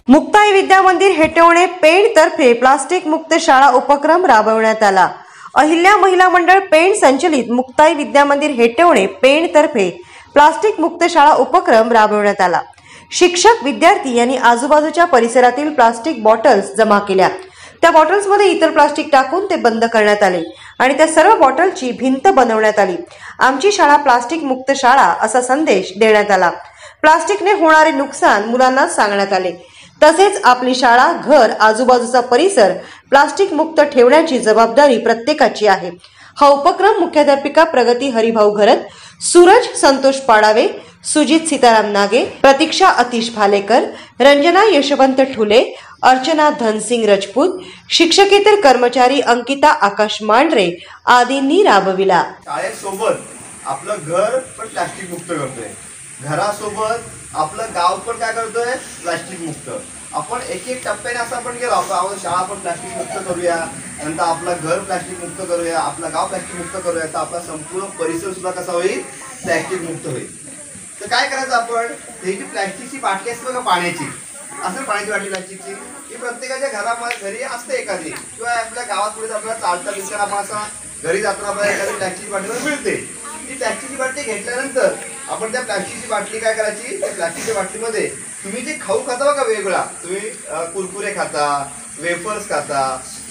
मुक्ताई विद्या मंदिर हेटवणे पेण तर्फे प्लास्टिक मुक्त शाळा उपक्रम राबवण्यात आला। अहिल्या महिला मंडळ पेण संचलित मुक्ताई विद्या मंदिर हेटवणे पेण तर्फे प्लास्टिक मुक्त शाळा उपक्रम राबवण्यात आला। शिक्षक विद्यार्थी यांनी आजूबाजूच्या परिसरातील प्लास्टिक बॉटल्स जमा केल्या। त्या बॉटल्समध्ये इतर प्लास्टिक टाकून ते बंद करण्यात आले आणि त्या सर्व बॉटलची भिंत बनवण्यात आली। आमची शाळा प्लास्टिक मुक्त शाळा असा संदेश देण्यात आला। प्लास्टिकने होणारे नुकसान मुलांना सांगण्यात आले। तसेच आपली शाळा, घर, आजूबाजूचा परिसर प्लास्टिक मुक्त ठेवण्याची जबाबदारी प्रत्येकाची आहे। हा उपक्रम मुख्याध्यापिका प्रगती हरिभाऊ घरत, सूरज संतोष पाडावे, सुजित सीताराम नागे, प्रतीक्षा अतिश भालेकर, रंजना यशवंत ठुले, अर्चना धनसिंग राजपूत, शिक्षकेतर कर्मचारी अंकिता आकाश मांढरे आदींनी राबविला। शाळेसोबत आपलं घर पण प्लास्टिक मुक्त करतोय, घरासोबत आपलं गाव पण काय करतोय, प्लास्टिक मुक्त। आपण एक एक टप्प्याने असं आपण गेलो, आपण शाळा पण प्लास्टिक मुक्त करूया, नंतर आपलं घर प्लास्टिक मुक्त करूया, आपलं गाव प्लास्टिक मुक्त करूया, तर आपला संपूर्ण परिसर सुद्धा कसा होईल, प्लास्टिक मुक्त होईल। तर काय करायचं आपण, ही जी प्लास्टिकची बाटली असते बघा पाण्याची, असं पाण्याची बाटली प्लास्टिकची, ही प्रत्येकाच्या घरी असते एखादी, किंवा आपल्या गावात पुढे आपल्याला चालता दिसताना आपण असं घरी जाताना आपल्याला एखादी प्लास्टिकची बाटली मिळते। ती प्लास्टिकची बाटली घेतल्यानंतर आपण त्या प्लास्टिकची बाटली काय करायची, त्या प्लास्टिकच्या बाटलीमध्ये तुम्ही जे खाऊ खाता बघा वेगळा, तुम्ही कुरकुरे खाता, वेफर्स खाता,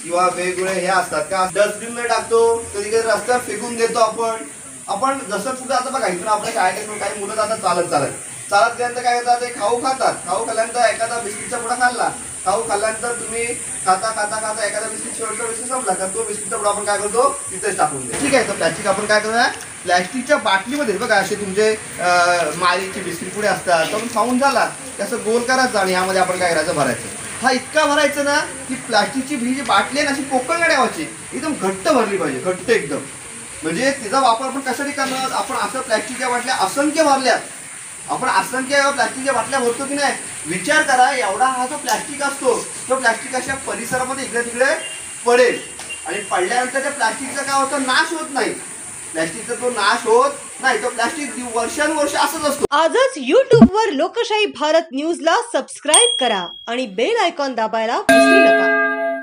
किंवा वेगवेगळे हे असतात का, डस्टबिन मध्ये टाकतो, कधी कधी रस्त्यावर फेकून देतो आपण जसं कुठं आता बघा इथून आपल्या शाळेत काही मुलं जातात चालत गेल्यानंतर काय करतात, ते खाऊ खातात, खाऊ खाल्ल्यानंतर एखादा बिस्किटचा पुडा खाल्ला, खाऊ खाल्ल्यानंतर तुम्ही खाता एखादा बिस्किट शेवटचा बिस्किट संपला का, तो बिस्किटचा पुडा आपण काय करतो, तिथेच टाकून देतो। ठीक आहे, तर प्लास्टिक आपण काय करूया, प्लास्टिकच्या बाटलीमध्ये बघा असे तुमचे माळीचे बिस्किट पुडे असतात, तो खाऊन झाला त्याचं गोल करायचं आणि यामध्ये आपण काय करायचं, भरायचं। हा इतका भरायचं ना की प्लास्टिकची जी बाटली आहे ना, अशी पोकळ गाड्यावाची एकदम घट्ट भरली पाहिजे, घट्ट एकदम। म्हणजे तिचा वापर आपण कशासाठी करणार, आपण असं प्लास्टिकच्या बाटल्या असंख्य भरल्यात, आपण असंख्य प्लास्टिकच्या बाटल्या भरतो की नाही, विचार करा एवढा हा जो प्लास्टिक असतो, तो प्लास्टिक अशा परिसरामध्ये इकडे तिकडे पडेल आणि पडल्यानंतर त्या प्लास्टिकचा काय होतं, नाश होत नाही। प्लास्टिकचा तो नाश होत नाही, तो प्लास्टिक वर्षानुवर्ष असंच असतो। आजच YouTube वर लोकशाही भारत न्यूजला सबस्क्राइब करा आणि बेल आयकॉन दाबायला विसरू नका।